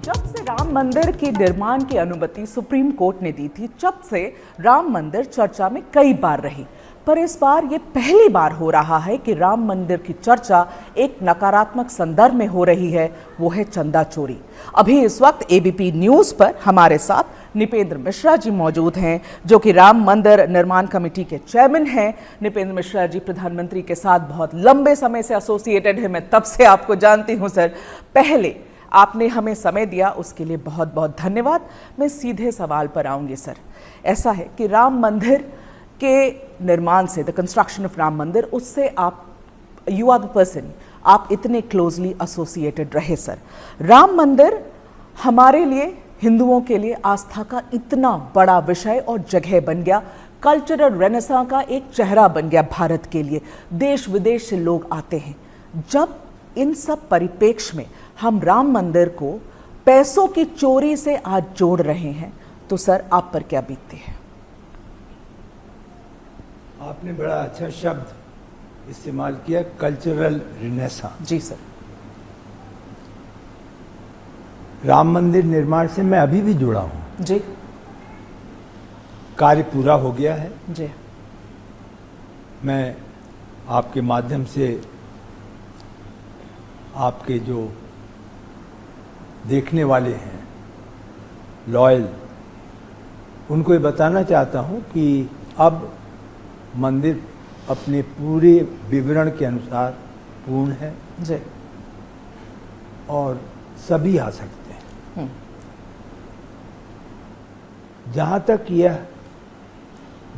जब से राम मंदिर के निर्माण की अनुमति सुप्रीम कोर्ट ने दी थी, तब से राम मंदिर चर्चा में कई बार रही। पर इस बार ये पहली बार हो रहा है कि राम मंदिर की चर्चा एक नकारात्मक संदर्भ में हो रही है, वो है चंदा चोरी। अभी इस वक्त एबीपी न्यूज पर हमारे साथ निपेंद्र मिश्रा जी मौजूद हैं, जो कि राम मंदिर निर्माण कमेटी के चेयरमैन हैं। निपेंद्र मिश्रा जी प्रधानमंत्री के साथ बहुत लंबे समय से एसोसिएटेड है, मैं तब से आपको जानती हूं सर। पहले आपने हमें समय दिया, उसके लिए बहुत बहुत धन्यवाद। मैं सीधे सवाल पर आऊंगी सर। ऐसा है कि राम मंदिर के निर्माण से, द कंस्ट्रक्शन ऑफ राम मंदिर, उससे आप, यू आर द पर्सन, आप इतने क्लोजली एसोसिएटेड रहे सर। राम मंदिर हमारे लिए, हिंदुओं के लिए आस्था का इतना बड़ा विषय और जगह बन गया, कल्चरल रेनेसां का एक चेहरा बन गया भारत के लिए। देश विदेश से लोग आते हैं। जब इन सब परिप्रेक्ष्य में हम राम मंदिर को पैसों की चोरी से आज जोड़ रहे हैं, तो सर आप पर क्या बीतती है? आपने बड़ा अच्छा शब्द इस्तेमाल किया, कल्चरल रिनेसां। जी सर। राम मंदिर निर्माण से मैं अभी भी जुड़ा हूं जी। कार्य पूरा हो गया है जी। मैं आपके माध्यम से आपके जो देखने वाले हैं लॉयल, उनको ये बताना चाहता हूं कि अब मंदिर अपने पूरे विवरण के अनुसार पूर्ण है जी। और सभी आ सकते हैं। जहाँ तक यह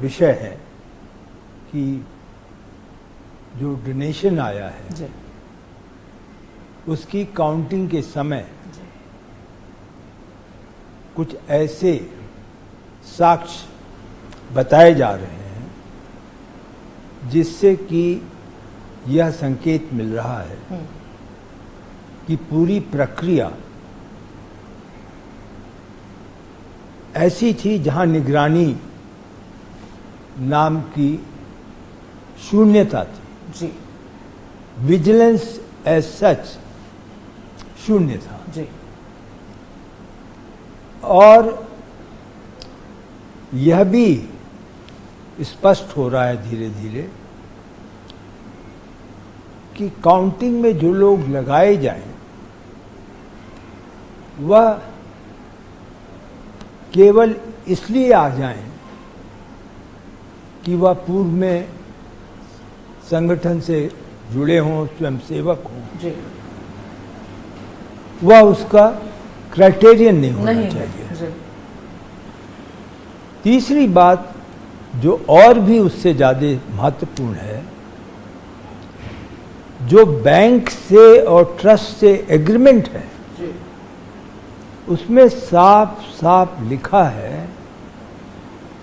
विषय है कि जो डोनेशन आया है जी। उसकी काउंटिंग के समय कुछ ऐसे साक्ष्य बताए जा रहे हैं जिससे कि यह संकेत मिल रहा है कि पूरी प्रक्रिया ऐसी थी जहां निगरानी नाम की शून्यता थी। जी। विजिलेंस एज सच शून्य था। जी। और यह भी स्पष्ट हो रहा है धीरे धीरे कि काउंटिंग में जो लोग लगाए जाएं वह केवल इसलिए आ जाएं कि वह पूर्व में संगठन से जुड़े हों, स्वयंसेवक हों। जी। वह उसका क्राइटेरियन नहीं होना चाहिए। जी। तीसरी बात जो और भी उससे ज़्यादा महत्वपूर्ण है, जो बैंक से और ट्रस्ट से एग्रीमेंट है उसमें साफ साफ लिखा है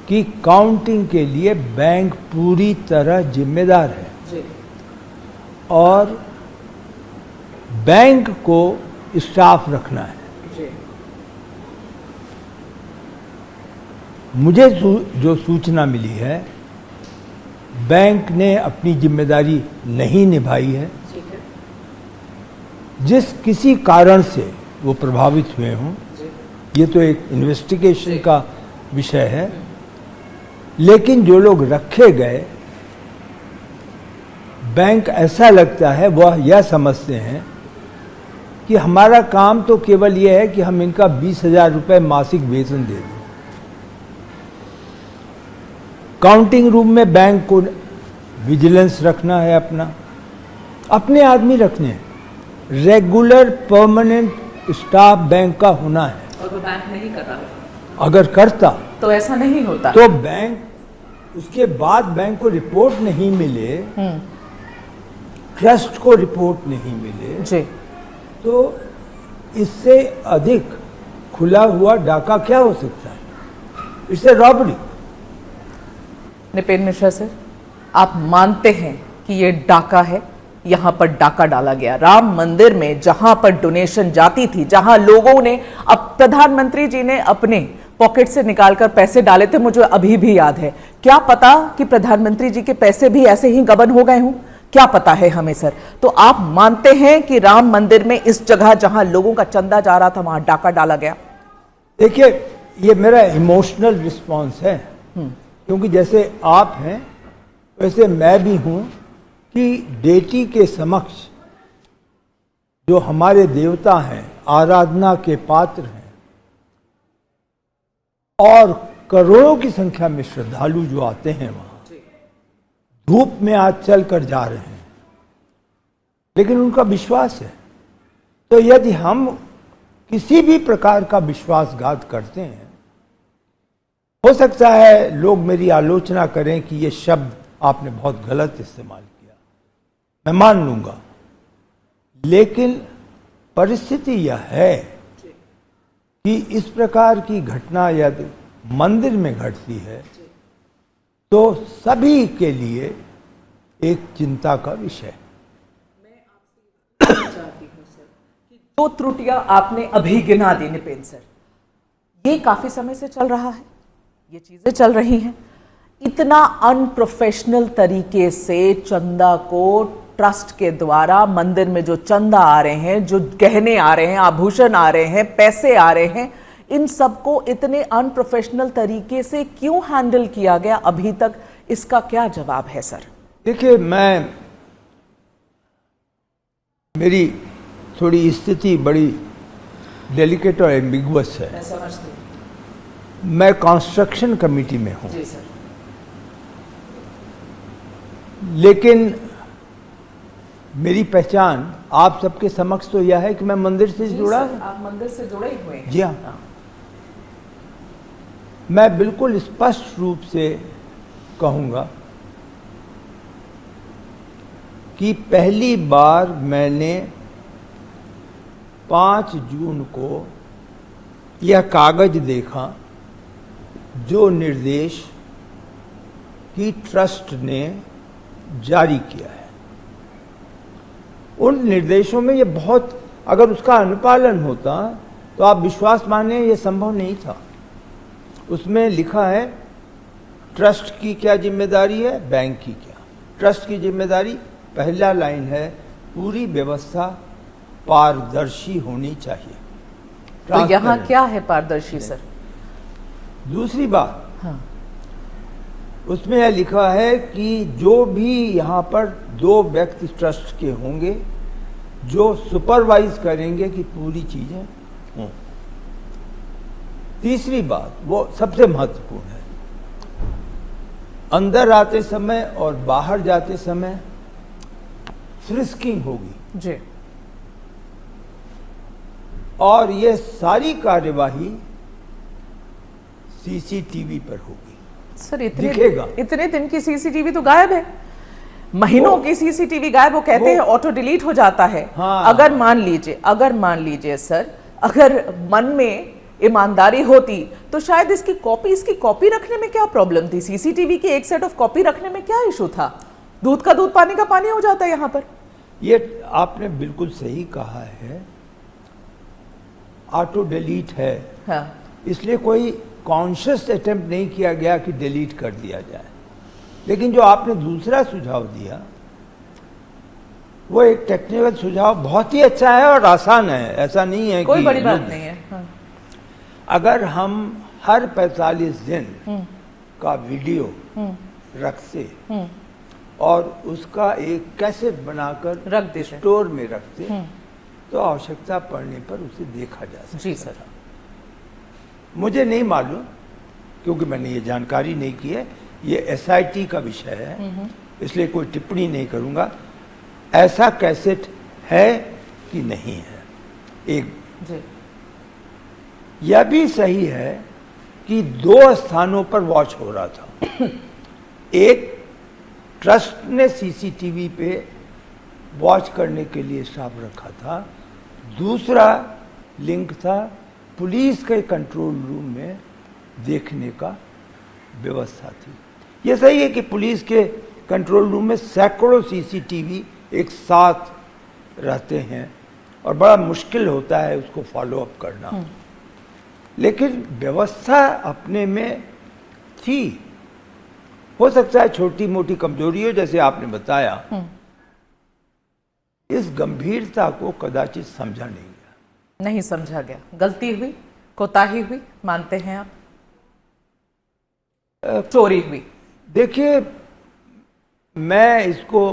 कि काउंटिंग के लिए बैंक पूरी तरह जिम्मेदार है जी। और बैंक को स्टाफ रखना है। जी। मुझे जो सूचना मिली है, बैंक ने अपनी जिम्मेदारी नहीं निभाई है। जिस किसी कारण से वो प्रभावित हुए हों, ये तो एक इन्वेस्टिगेशन का विषय है, लेकिन जो लोग रखे गए, बैंक ऐसा लगता है वह यह समझते हैं कि हमारा काम तो केवल यह है कि हम इनका 20,000 रुपये मासिक वेतन दे दें। काउंटिंग रूम में बैंक को विजिलेंस रखना है, अपने आदमी रखने हैं। रेगुलर परमानेंट स्टाफ बैंक का होना है। और वो बैंक नहीं कर रहा। अगर करता तो ऐसा नहीं होता। तो बैंक, उसके बाद बैंक को रिपोर्ट नहीं मिले, ट्रस्ट को रिपोर्ट नहीं मिले जी, तो इससे अधिक खुला हुआ डाका क्या हो सकता है? इससे रॉबरी। निपेंद्र मिश्रा सर, आप मानते हैं कि ये डाका है? यहाँ पर डाका डाला गया राम मंदिर में, जहां पर डोनेशन जाती थी, जहां लोगों ने, अब प्रधानमंत्री जी ने अपने पॉकेट से निकालकर पैसे डाले थे, मुझे अभी भी याद है। क्या पता कि प्रधानमंत्री जी के पैसे भी ऐसे ही गबन हो गए हों? क्या पता है हमें सर। तो आप मानते हैं कि राम मंदिर में इस जगह जहां लोगों का चंदा जा रहा था वहां डाका डाला गया? देखिए, ये मेरा इमोशनल रिस्पॉन्स है, क्योंकि जैसे आप हैं वैसे मैं भी हूं कि डेटी के समक्ष जो हमारे देवता हैं, आराधना के पात्र हैं, और करोड़ों की संख्या में श्रद्धालु जो आते हैं वहां, धूप में आज चल कर जा रहे हैं, लेकिन उनका विश्वास है। तो यदि हम किसी भी प्रकार का विश्वासघात करते हैं, हो सकता है लोग मेरी आलोचना करें कि ये शब्द आपने बहुत गलत इस्तेमाल किया, मैं मान लूंगा, लेकिन परिस्थिति यह है कि इस प्रकार की घटना यदि मंदिर में घटती है तो सभी के लिए एक चिंता का विषय। जो त्रुटियां आपने अभी गिना दी निपेन सर, ये काफी समय से चल रहा है, ये चीजें चल रही हैं। इतना अनप्रोफेशनल तरीके से चंदा को ट्रस्ट के द्वारा मंदिर में जो चंदा आ रहे हैं, जो गहने आ रहे हैं, आभूषण आ रहे हैं, पैसे आ रहे हैं, इन सबको इतने अनप्रोफेशनल तरीके से क्यों हैंडल किया गया अभी तक? इसका क्या जवाब है सर? देखिए, मेरी थोड़ी स्थिति बड़ी डेलिकेट और एम्बिगुअस है। मैं समझती हूं। मैं कंस्ट्रक्शन कमेटी में हूं, जी सर। लेकिन मेरी पहचान आप सबके समक्ष तो यह है कि मैं मंदिर से जुड़ा हूं। आप मंदिर से जुड़े हुए हैं? जी हाँ। मैं बिल्कुल स्पष्ट रूप से कहूंगा कि पहली बार मैंने 5 जून को यह कागज देखा जो निर्देश की ट्रस्ट ने जारी किया है। उन निर्देशों में ये बहुत, अगर उसका अनुपालन होता तो आप विश्वास माने ये संभव नहीं था। उसमें लिखा है ट्रस्ट की क्या जिम्मेदारी है, बैंक की क्या। ट्रस्ट की जिम्मेदारी, पहला लाइन है, पूरी व्यवस्था पारदर्शी होनी चाहिए। तो यहाँ क्या है पारदर्शी सर? दूसरी बात, हाँ, उसमें यह लिखा है कि जो भी यहाँ पर 2 व्यक्ति ट्रस्ट के होंगे जो सुपरवाइज करेंगे कि पूरी चीजें हों। तीसरी बात, वो सबसे महत्वपूर्ण है, अंदर आते समय और बाहर जाते समय फ्रिस्किंग होगी जी, और ये सारी कार्यवाही सीसीटीवी पर होगी। सर दिखेगा। इतने दिन की सीसीटीवी तो गायब है, महीनों की सीसीटीवी गायब। वो कहते हैं ऑटो डिलीट हो जाता है। हाँ। अगर मान लीजिए सर, अगर मन में ईमानदारी होती तो शायद इसकी कॉपी रखने में क्या प्रॉब्लम थी? सीसीटीवी की एक सेट ऑफ कॉपी रखने में क्या इशू था? दूध का दूध पानी का पानी हो जाता है यहाँ पर। ये आपने बिल्कुल सही कहा है, ऑटो डिलीट है। हाँ। इसलिए कोई कॉन्शियस अटेम्प्ट नहीं किया गया कि डिलीट कर दिया जाए। लेकिन जो आपने दूसरा सुझाव दिया वो एक टेक्निकल सुझाव बहुत ही अच्छा है और आसान है, ऐसा नहीं है कोई कि बड़ी बात नहीं है। हाँ। अगर हम हर 45 दिन का वीडियो रखते और उसका एक कैसेट बनाकर रख देते, स्टोर में रखते, तो आवश्यकता पड़ने पर उसे देखा जा सकता। जी सर। मुझे नहीं मालूम, क्योंकि मैंने ये जानकारी नहीं की है, ये एसआईटी का विषय है, इसलिए कोई टिप्पणी नहीं करूंगा। ऐसा कैसेट है कि नहीं है। एक जी। यह भी सही है कि 2 स्थानों पर वॉच हो रहा था। एक, ट्रस्ट ने सीसीटीवी पे वॉच करने के लिए स्टाफ रखा था। दूसरा लिंक था, पुलिस के कंट्रोल रूम में देखने का व्यवस्था थी। यह सही है कि पुलिस के कंट्रोल रूम में सैकड़ों सीसीटीवी एक साथ रहते हैं और बड़ा मुश्किल होता है उसको फॉलो अप करना, लेकिन व्यवस्था अपने में थी। हो सकता है छोटी मोटी कमजोरी हो, जैसे आपने बताया, इस गंभीरता को कदाचित समझा नहीं गया। नहीं समझा गया, गलती हुई, कोताही हुई, मानते हैं आप? चोरी हुई? देखिए, मैं इसको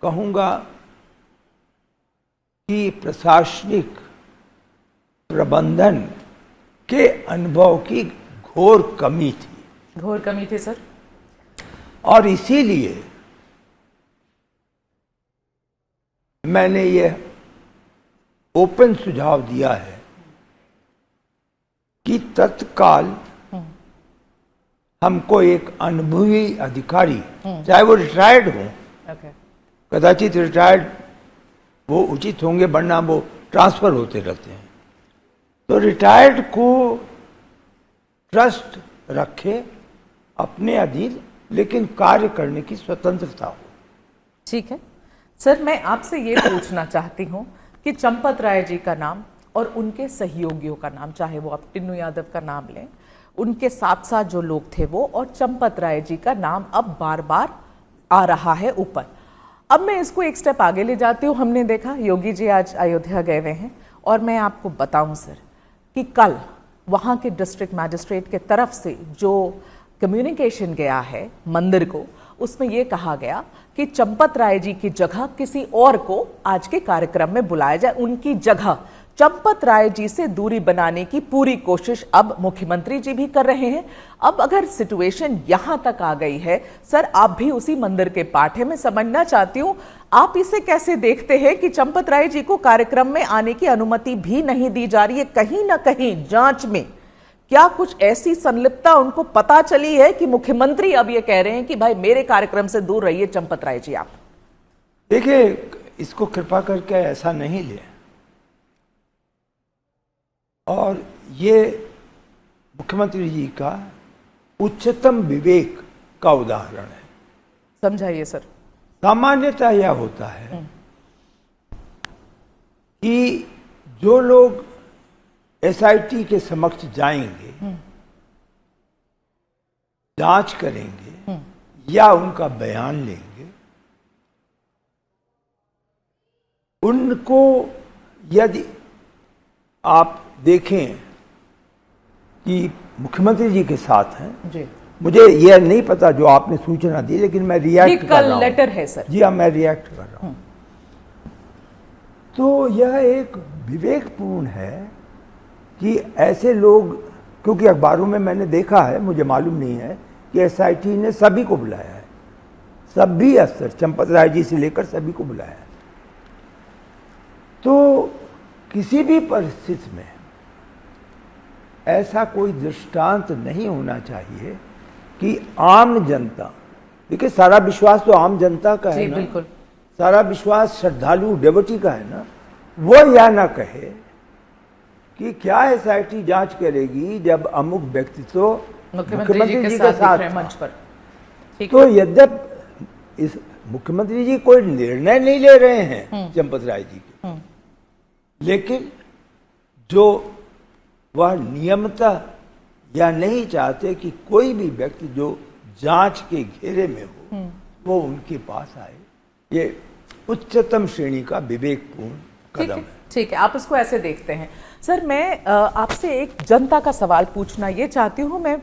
कहूंगा कि प्रशासनिक प्रबंधन के अनुभव की घोर कमी थी। घोर कमी थी सर। और इसीलिए मैंने ये ओपन सुझाव दिया है कि तत्काल हमको एक अनुभवी अधिकारी, चाहे वो रिटायर्ड हो, कदाचित रिटायर्ड वो उचित होंगे, वरना वो ट्रांसफर होते रहते हैं, तो रिटायर्ड को ट्रस्ट रखे अपने अधीन, लेकिन कार्य करने की स्वतंत्रता हो। ठीक है सर, मैं आपसे ये पूछना चाहती हूँ कि चंपत राय जी का नाम और उनके सहयोगियों का नाम, चाहे वो आप टिन्नू यादव का नाम लें, उनके साथ साथ जो लोग थे वो, और चंपत राय जी का नाम अब बार बार आ रहा है ऊपर। अब मैं इसको एक स्टेप आगे ले जाती हूँ। हमने देखा योगी जी आज अयोध्या गए हुए हैं, और मैं आपको बताऊं सर कि कल वहाँ के डिस्ट्रिक्ट मैजिस्ट्रेट के तरफ से जो कम्युनिकेशन गया है मंदिर को, उसमें यह कहा गया कि चंपत राय जी की जगह किसी और को आज के कार्यक्रम में बुलाया जाए। उनकी जगह चंपत राय जी से दूरी बनाने की पूरी कोशिश अब मुख्यमंत्री जी भी कर रहे हैं। अब अगर सिचुएशन यहां तक आ गई है सर, आप भी उसी मंदिर के पाठ है, मैं समझना चाहती हूं आप इसे कैसे देखते हैं कि चंपत राय जी को कार्यक्रम में आने की अनुमति भी नहीं दी जा रही है? कहीं ना कहीं जांच में क्या कुछ ऐसी संलिप्तता उनको पता चली है कि मुख्यमंत्री अब ये कह रहे हैं कि भाई मेरे कार्यक्रम से दूर रहिए चंपत राय जी? आप देखिए, इसको कृपा करके ऐसा नहीं ले, और ये मुख्यमंत्री जी का उच्चतम विवेक का उदाहरण है। समझाइए सर। सामान्यतः यह होता है कि जो लोग एसआईटी के समक्ष जाएंगे, जांच करेंगे या उनका बयान लेंगे, उनको यदि आप देखें कि मुख्यमंत्री जी के साथ हैं जी, मुझे यह नहीं पता जो आपने सूचना दी, लेकिन मैं रिएक्ट कर रहा हूं। लेटर है सर। जी हाँ, मैं रिएक्ट कर रहा हूं। तो यह एक विवेकपूर्ण है कि ऐसे लोग, क्योंकि अखबारों में मैंने देखा है, मुझे मालूम नहीं है कि एसआईटी ने सभी को बुलाया है, सभी अफसर, चंपत राय जी से लेकर सभी को बुलाया है। तो किसी भी परिस्थिति में ऐसा कोई दृष्टांत नहीं होना चाहिए कि आम जनता, देखिए सारा विश्वास तो आम जनता का है ना, बिल्कुल सारा विश्वास श्रद्धालु डेवोटी का है ना, वो यह ना कहे कि क्या एसआईटी जांच करेगी जब अमुक व्यक्ति तो मुख्यमंत्री जी के साथ मंच पर। तो यद्यप इस मुख्यमंत्री जी कोई निर्णय नहीं ले रहे हैं चंपत राय जी के, लेकिन जो वह नियमतः या नहीं चाहते कि कोई भी व्यक्ति जो जांच के घेरे में हो वो उनके पास आए, ये उच्चतम श्रेणी का विवेकपूर्ण कदम है। ठीक है, आप इसको ऐसे देखते हैं। सर, मैं आपसे एक जनता का सवाल पूछना ये चाहती हूँ। मैं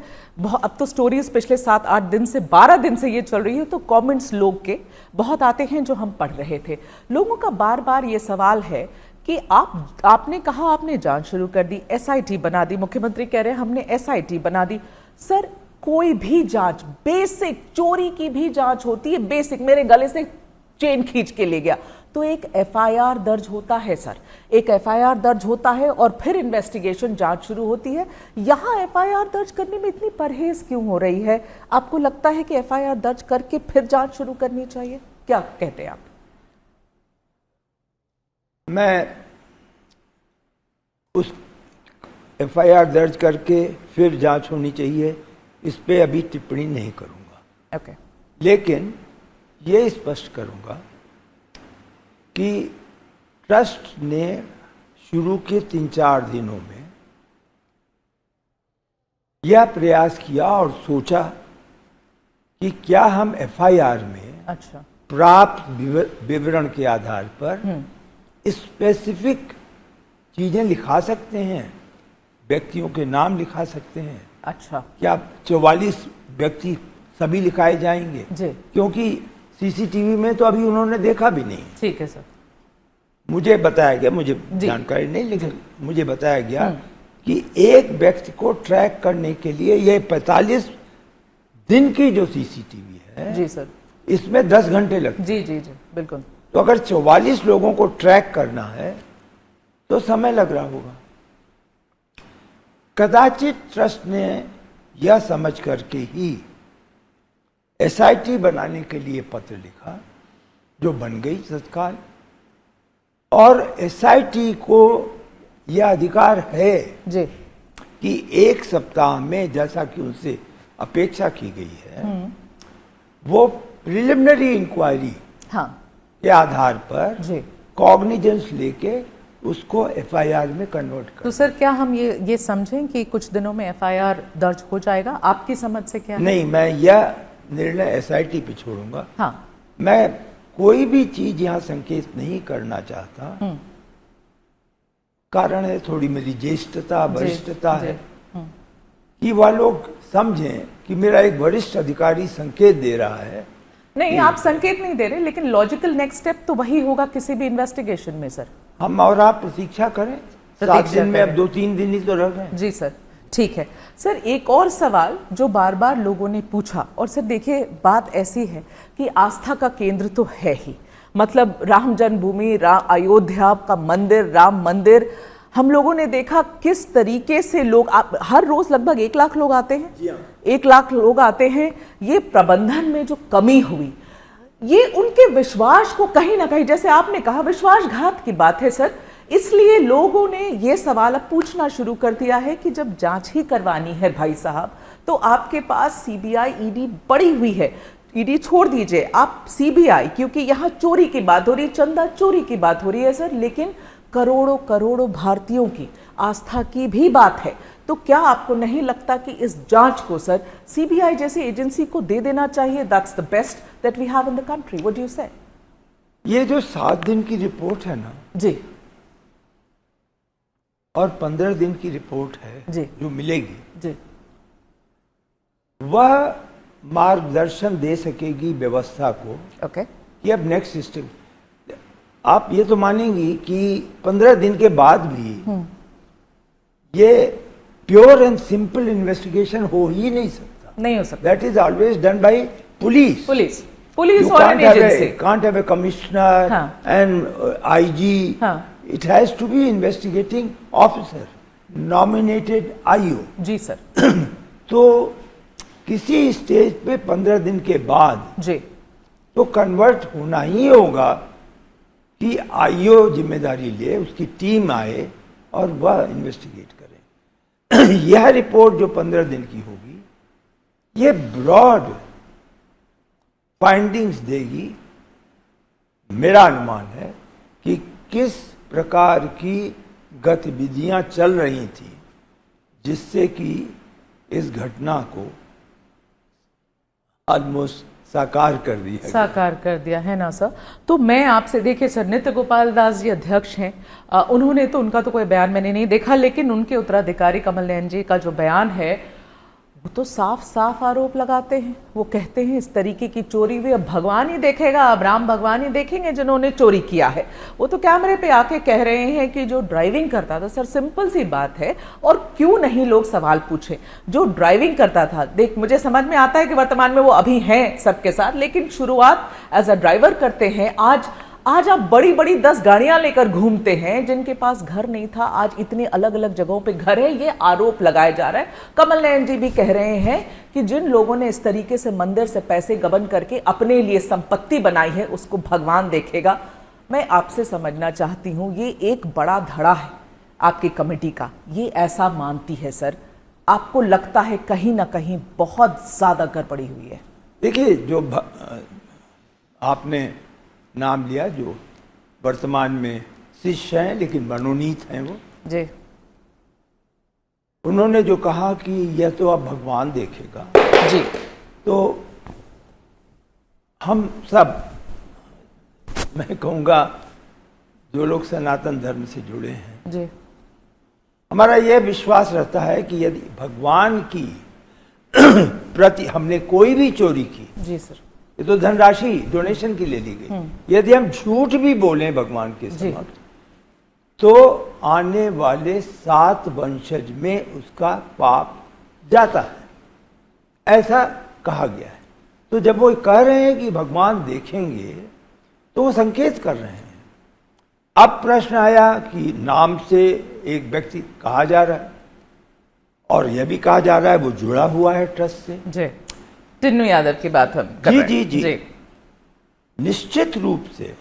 अब तो स्टोरीज पिछले 7-8 दिन से, 12 दिन से ये चल रही है, तो कमेंट्स लोग के बहुत आते हैं जो हम पढ़ रहे थे। लोगों का बार बार ये सवाल है कि आपने कहा आपने जांच शुरू कर दी, एसआईटी बना दी, मुख्यमंत्री कह रहे हैं हमने एसआईटी बना दी। सर, कोई भी जांच, बेसिक चोरी की भी जांच होती है, बेसिक, मेरे गले से चेन खींच के ले गया तो एक एफआईआर दर्ज होता है सर, एक एफआईआर दर्ज होता है और फिर इन्वेस्टिगेशन, जांच शुरू होती है। यहां एफआईआर दर्ज करने में इतनी परहेज क्यों हो रही है? आपको लगता है कि एफआईआर दर्ज करके फिर जांच शुरू करनी चाहिए? क्या कहते हैं आप? मैं उस एफआईआर दर्ज करके फिर जांच होनी चाहिए, इस पे अभी टिप्पणी नहीं करूंगा। ओके। लेकिन ये स्पष्ट करूंगा कि ट्रस्ट ने शुरू के 3-4 दिनों में यह प्रयास किया और सोचा कि क्या हम एफआईआर में अच्छा प्राप्त विवरण के आधार पर स्पेसिफिक चीजें लिखा सकते हैं, व्यक्तियों के नाम लिखा सकते हैं। अच्छा, क्या 44 व्यक्ति सभी लिखाए जाएंगे? जी। क्योंकि सीसीटीवी में तो अभी उन्होंने देखा भी नहीं। ठीक है सर। मुझे बताया गया, मुझे जानकारी नहीं, लेकिन मुझे बताया गया कि एक व्यक्ति को ट्रैक करने के लिए ये 45 दिन की जो सीसीटीवी है, जी सर, इसमें 10 घंटे लगते। जी जी जी बिल्कुल। तो अगर 44 लोगों को ट्रैक करना है तो समय लग रहा होगा। कदाचित ट्रस्ट ने यह समझ करके ही एसआईटी बनाने के लिए पत्र लिखा, जो बन गई तत्काल। और एसआईटी को यह अधिकार है जी कि 1 सप्ताह में, जैसा कि उनसे अपेक्षा की गई है, वो प्रिलिमिनरी इंक्वायरी के आधार पर जी कॉग्निजेंस लेके उसको एफआईआर में कन्वर्ट कर। तो सर क्या हम ये समझें कि कुछ दिनों में एफआईआर दर्ज हो जाएगा? आपकी समझ से क्या है? नहीं, मैं यह निर्णय एसआईटी पे छोड़ूंगा। हाँ, मैं कोई भी चीज यहाँ संकेत नहीं करना चाहता। कारण है थोड़ी मेरी ज्येष्ठता, वरिष्ठता है, कि वह लोग समझें कि मेरा एक वरिष्ठ अधिकारी संकेत दे रहा है। नहीं, आप संकेत नहीं दे रहे, लेकिन लॉजिकल नेक्स्ट स्टेप तो वही होगा किसी भी इन्वेस्टिगेशन में सर। हम और आप प्रतीक्षा करें, 7 दिन में, अब 2-3 दिन ही तो रह गए। जी सर, ठीक है। सर एक और सवाल जो बार बार लोगों ने पूछा, और सर देखिए बात ऐसी है कि आस्था का केंद्र तो है ही, मतलब राम जन्मभूमि, अयोध्या का मंदिर, राम मंदिर, हम लोगों ने देखा किस तरीके से लोग, हर रोज लगभग 1 लाख लोग आते हैं, 1 लाख लोग आते हैं। ये प्रबंधन में जो कमी हुई, ये उनके विश्वास को कहीं ना कहीं, जैसे आपने कहा, विश्वासघात की बात है सर। इसलिए लोगों ने ये सवाल अब पूछना शुरू कर दिया है कि जब जांच ही करवानी है भाई साहब, तो आपके पास सीबीआई, ईडी पड़ी हुई है। ईडी छोड़ दीजिए, आप सीबीआई, क्योंकि यहाँ चोरी की बात हो रही, चंदा चोरी की बात हो रही है सर, लेकिन करोड़ों करोड़ों भारतीयों की आस्था की भी बात है। तो क्या आपको नहीं लगता कि इस जांच को सर सीबीआई जैसी एजेंसी को दे देना चाहिए? That's the best that we have in the country. What do you say? ये जो 7 दिन की रिपोर्ट है ना जी, और 15 दिन की रिपोर्ट है जी, जो मिलेगी जी, वह मार्गदर्शन दे सकेगी व्यवस्था को ओके, कि अब नेक्स्ट स्टेप। आप ये तो मानेंगी कि 15 दिन के बाद भी ये प्योर एंड सिंपल इन्वेस्टिगेशन हो ही नहीं सकता। नहीं हो सकता। That is always done by police. Police You और an agency. can't have a commissioner and IG. It has to be investigating officer, nominated IO. Ji sir. तो किसी स्टेज पे 15 दिन के बाद जी, तो कन्वर्ट होना ही होगा कि आईओ जिम्मेदारी ले, उसकी टीम आए और वह इन्वेस्टिगेट करे। यह रिपोर्ट जो 15 दिन की होगी, ये ब्रॉड फाइंडिंग्स देगी। मेरा अनुमान है कि किस प्रकार की गतिविधियां चल रही थी जिससे कि इस घटना को ऑलमोस्ट साकार कर दिया है ना सर। तो मैं आपसे, देखिए सर, नित्य गोपाल दास जी अध्यक्ष हैं, उन्होंने तो, उनका तो कोई बयान मैंने नहीं देखा, लेकिन उनके उत्तराधिकारी कमल नयन जी का जो बयान है वो तो साफ साफ आरोप लगाते हैं। वो कहते हैं इस तरीके की चोरी हुई, अब भगवान ही देखेगा, अब राम भगवान ही देखेंगे जिन्होंने चोरी किया है। वो तो कैमरे पे आके कह रहे हैं कि जो ड्राइविंग करता था, सर सिंपल सी बात है, और क्यों नहीं लोग सवाल पूछे, जो ड्राइविंग करता था, देख मुझे समझ में आता है कि वर्तमान में वो अभी हैं सबके साथ, लेकिन शुरुआत एज अ ड्राइवर करते हैं। आज आप बड़ी बड़ी 10 गाड़ियां लेकर घूमते हैं, जिनके पास घर नहीं था आज इतने अलग अलग जगहों पे घर है। ये आरोप लगाया जा रहा है। कमल नयन जी भी कह रहे हैं कि जिन लोगों ने इस तरीके से मंदिर से पैसे गबन करके अपने लिए संपत्ति बनाई है, उसको भगवान देखेगा। मैं आपसे समझना चाहती हूँ, ये एक बड़ा धड़ा है आपकी कमेटी का, ये ऐसा मानती है सर, आपको लगता है कहीं ना कहीं बहुत ज्यादा गड़बड़ी हुई है? देखिए, जो आपने नाम लिया, जो वर्तमान में शिष्य हैं लेकिन मनोनीत हैं, वो जी, उन्होंने जो कहा कि यह तो अब भगवान देखेगा जी, तो हम सब मैं कहूँगा जो लोग सनातन धर्म से जुड़े हैं जी, हमारा यह विश्वास रहता है कि यदि भगवान की प्रति हमने कोई भी चोरी की, जी सर, ये तो धनराशि डोनेशन के लिए ली गई, यदि हम झूठ भी बोलें भगवान के समक्ष तो आने वाले 7 वंशज में उसका पाप जाता है, ऐसा कहा गया है। तो जब वो कह रहे हैं कि भगवान देखेंगे तो वो संकेत कर रहे हैं। अब प्रश्न आया कि नाम से एक व्यक्ति कहा जा रहा है और यह भी कहा जा रहा है वो जुड़ा हुआ है ट्रस्ट से। जी, टिन्नू यादव की बात हम कर जी, रहे हैं। जी, जी। निश्चित रूप से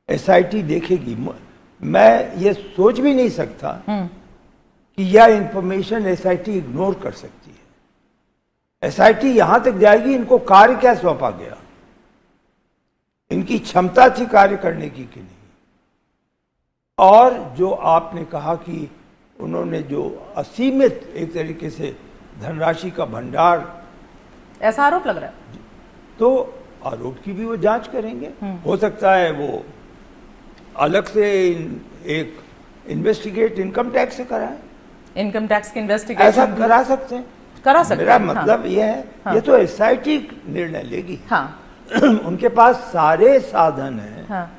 एसआईटी देखेगी। मैं ये सोच भी नहीं सकता कि यह इंफॉर्मेशन एसआईटी इग्नोर कर सकती है। एसआईटी यहां तक जाएगी, इनको कार्य क्या सौंपा गया, इनकी क्षमता थी कार्य करने की कि नहीं। और जो आपने कहा कि उन्होंने जो असीमित एक तरीके से धनराशि का भंडार, ऐसा आरोप लग रहा है, तो आरोप की भी वो जांच करेंगे। हो सकता है वो अलग से एक इन्वेस्टिगेट इनकम टैक्स से कराएं, इनकम टैक्स की इन्वेस्टिगेशन ऐसा करा सकते हैं। करा सकते मेरा हैं, मतलब ये है, ये तो एसआईटी निर्णय लेगी। हाँ, उनके पास सारे साधन हैं हाँ।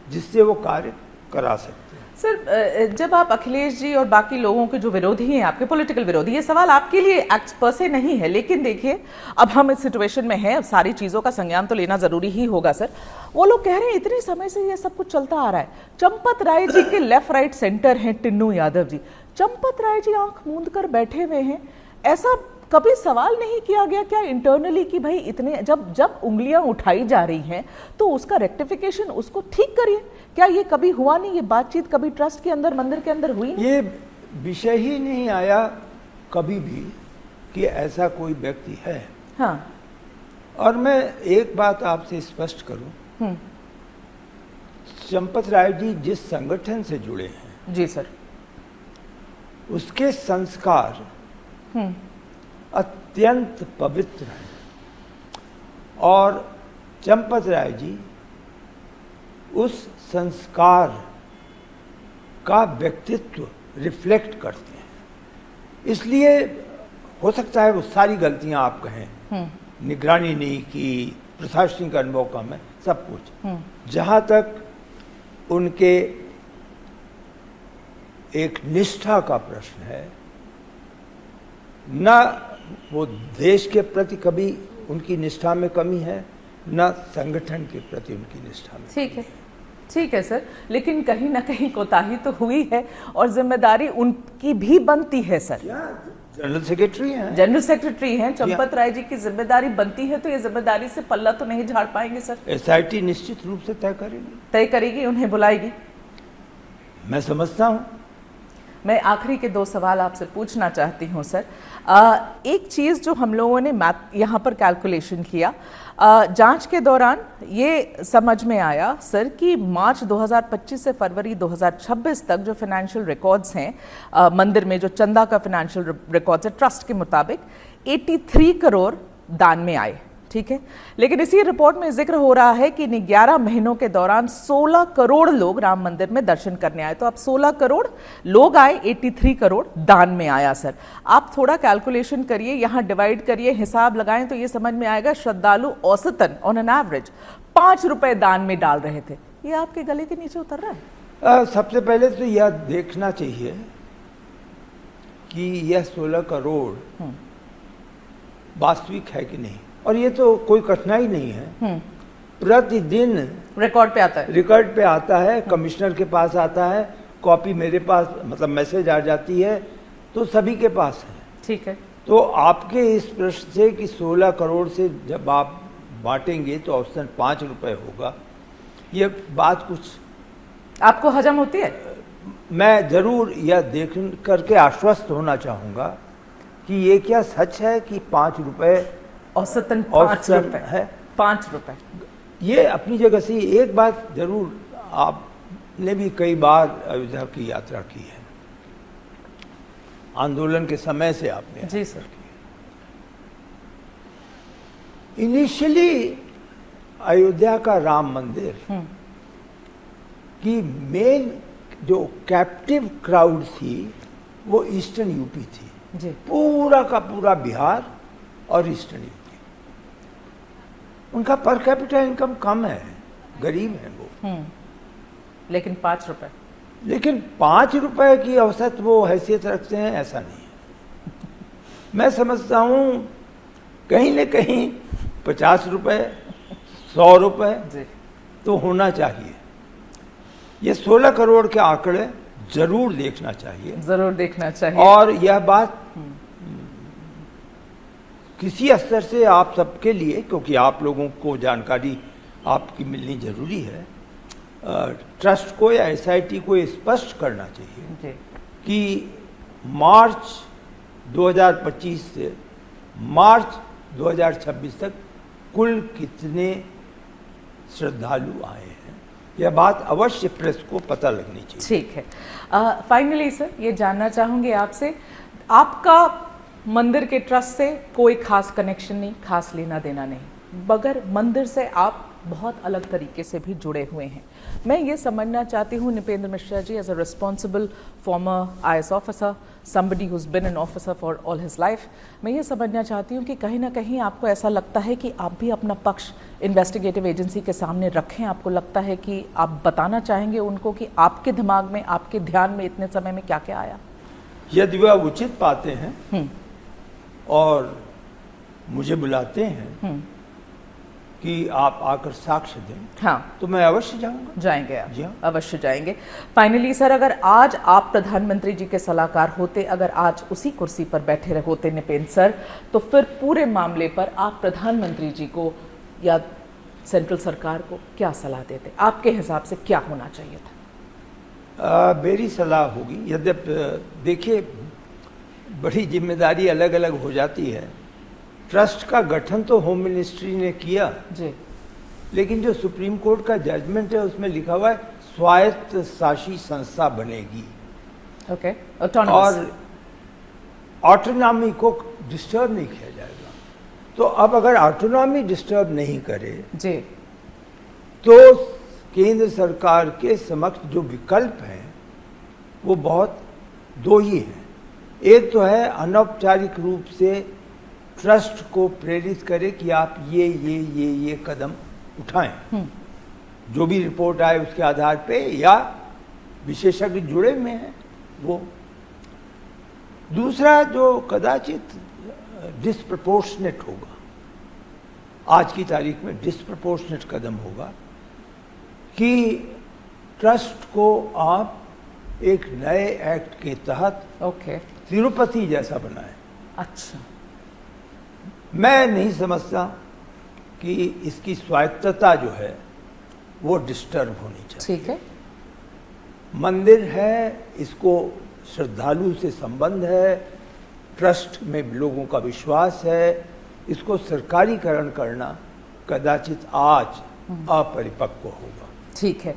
जिससे वो कार्य करा सकते हैं। सर, जब आप अखिलेश जी और बाकी लोगों के जो विरोधी हैं, आपके पॉलिटिकल विरोधी, ये सवाल आपके लिए एक्ट पर से नहीं है, लेकिन देखिए अब हम इस सिचुएशन में हैं, अब सारी चीज़ों का संज्ञान तो लेना ज़रूरी ही होगा। सर, वो लोग कह रहे हैं इतने समय से ये सब कुछ चलता आ रहा है। चंपत राय जी के लेफ्ट राइट सेंटर हैं टिन्नू यादव जी। चंपत राय जी आंख मूंद कर बैठे हुए हैं। ऐसा कभी सवाल नहीं किया गया क्या इंटरनली कि भाई इतने जब उंगलियां उठाई जा रही हैं तो उसका रेक्टिफिकेशन, उसको ठीक करिए? क्या ये कभी हुआ नहीं? ये बातचीत कभी ट्रस्ट के अंदर, मंदिर के अंदर हुई नहीं? ये विषय ही नहीं आया कभी भी कि ऐसा कोई व्यक्ति है। हाँ। और मैं एक बात आपसे स्पष्ट करूं, चंपत राय जी जिस संगठन से जुड़े हैं, जी सर, उसके संस्कार अत्यंत पवित्र हैं और चंपत राय जी उस संस्कार का व्यक्तित्व रिफ्लेक्ट करते हैं। इसलिए हो सकता है वो सारी गलतियां आप कहें, निगरानी नहीं की, प्रशासनिक अनुभव कम है, सब कुछ, जहां तक उनके एक निष्ठा का प्रश्न है, न वो देश के प्रति कभी उनकी निष्ठा में कमी है, न संगठन के प्रति उनकी निष्ठा में। ठीक है, ठीक है सर, लेकिन कहीं ना कहीं कोताही तो हुई है और जिम्मेदारी उनकी भी बनती है। सर, जनरल सेक्रेटरी हैं, जनरल सेक्रेटरी हैं, चंपत राय जी की जिम्मेदारी बनती है, तो ये जिम्मेदारी से पल्ला तो नहीं झाड़ पाएंगे सर? एसआईटी निश्चित रूप से तय करेगी, उन्हें बुलाएगी। मैं समझता हूं। मैं आखिरी के 2 सवाल आपसे पूछना चाहती हूं सर। एक चीज़ जो हम लोगों ने यहाँ पर कैलकुलेशन किया, जांच के दौरान ये समझ में आया सर कि मार्च 2025 से फरवरी 2026 तक जो फाइनेंशियल रिकॉर्ड्स हैं मंदिर में, जो चंदा का फाइनेंशियल रिकॉर्ड्स है ट्रस्ट के मुताबिक 83 करोड़ दान में आए। ठीक है, लेकिन इसी रिपोर्ट में जिक्र हो रहा है कि इन 11 महीनों के दौरान 16 करोड़ लोग राम मंदिर में दर्शन करने आए। तो अब 16 करोड़ लोग आए, 83 करोड़ दान में आया। सर, आप थोड़ा कैलकुलेशन करिए, यहाँ डिवाइड करिए, हिसाब लगाएं तो ये समझ में आएगा श्रद्धालु औसतन ऑन एन एवरेज 5 रुपए दान में डाल रहे थे। ये आपके गले के नीचे उतर रहा है? सबसे पहले तो यह देखना चाहिए कि यह 16 करोड़ वास्तविक है कि नहीं, और ये तो कोई कठिनाई नहीं है। प्रतिदिन रिकॉर्ड पे आता है, कमिश्नर के पास आता है, कॉपी मेरे पास, मतलब मैसेज आ जाती है, तो सभी के पास है। ठीक है, तो आपके इस प्रश्न से कि 16 करोड़ से जब आप बांटेंगे तो औसतन 5 रुपए होगा, ये बात कुछ आपको हजम होती है? मैं जरूर यह देख करके आश्वस्त होना चाहूँगा कि ये क्या सच है कि 5 रुपए औसतन 5 रुपए है? 5 रुपए ये अपनी जगह से। एक बात जरूर, आपने भी कई बार अयोध्या की यात्रा की है, आंदोलन के समय से आपने। जी सर। इनिशियली अयोध्या का राम मंदिर की मेन जो कैप्टिव क्राउड थी वो ईस्टर्न यूपी थी जी। पूरा का पूरा बिहार और ईस्टर्न यूपी। उनका पर कैपिटा इनकम कम है, गरीब है वो, लेकिन 5 रुपए, लेकिन 5 रुपए की औसत वो हैसियत रखते हैं, ऐसा नहीं है। मैं समझता हूँ कहीं न कहीं 50 रुपए 100 रुपए जी। तो होना चाहिए। ये 16 करोड़ के आंकड़े जरूर देखना चाहिए, जरूर देखना चाहिए। और यह बात किसी स्तर से आप सबके लिए, क्योंकि आप लोगों को जानकारी आपकी मिलनी जरूरी है, ट्रस्ट को या एसआईटी को स्पष्ट करना चाहिए जी। कि मार्च 2025 से मार्च 2026 तक कुल कितने श्रद्धालु आए हैं। यह बात अवश्य प्रेस को पता लगनी चाहिए। ठीक है। फाइनली सर, ये जानना चाहूंगी आपसे, आपका मंदिर के ट्रस्ट से कोई खास कनेक्शन नहीं, खास लेना देना नहीं, मगर मंदिर से आप बहुत अलग तरीके से भी जुड़े हुए हैं। मैं ये समझना चाहती हूँ Nripendra Mishra ji, as a responsible former IAS officer, somebody who's been an officer for all his life, मैं ये समझना चाहती हूँ कि कहीं ना कहीं आपको ऐसा लगता है कि आप भी अपना पक्ष इन्वेस्टिगेटिव एजेंसी के सामने रखें। आपको लगता है कि आप बताना चाहेंगे उनको कि आपके दिमाग में, आपके ध्यान में इतने समय में क्या क्या आया? यदि वह उचित पाते हैं और मुझे बुलाते हैं कि आप आकर साक्ष्य दें, हाँ, तो मैं अवश्य जाऊंगा। जाएंगे आप? जी हाँ। अवश्य जाएंगे। फाइनली सर, अगर आज आप प्रधानमंत्री जी के सलाहकार होते, अगर आज उसी कुर्सी पर बैठे होते निपेंद्र सर, तो फिर पूरे मामले पर आप प्रधानमंत्री जी को या सेंट्रल सरकार को क्या सलाह देते? आपके हिसाब से क्या होना चाहिए था? मेरी सलाह होगी, यद्यपि देखिए बड़ी जिम्मेदारी अलग अलग हो जाती है। ट्रस्ट का गठन तो होम मिनिस्ट्री ने किया जी, लेकिन जो सुप्रीम कोर्ट का जजमेंट है उसमें लिखा हुआ है स्वायत्त शासी संस्था बनेगी। ओके, और ऑटोनॉमी को डिस्टर्ब नहीं किया जाएगा। तो अब अगर ऑटोनॉमी डिस्टर्ब नहीं करे जी, तो केंद्र सरकार के समक्ष जो विकल्प हैं वो बहुत दो ही हैं। एक तो है अनौपचारिक रूप से ट्रस्ट को प्रेरित करे कि आप ये कदम उठाएं, जो भी रिपोर्ट आए उसके आधार पे, या विशेषज्ञ जुड़े हुए हैं वो। दूसरा जो कदाचित डिस्प्रपोर्शनेट होगा, आज की तारीख में डिस्प्रपोर्शनेट कदम होगा कि ट्रस्ट को आप एक नए एक्ट के तहत ओके, तिरुपति जैसा बनाएं। अच्छा, मैं नहीं समझता कि इसकी स्वायत्तता जो है वो डिस्टर्ब होनी चाहिए। ठीक है। मंदिर है, इसको श्रद्धालु से संबंध है, ट्रस्ट में लोगों का विश्वास है, इसको सरकारीकरण करना कदाचित आज अपरिपक्व होगा। ठीक है।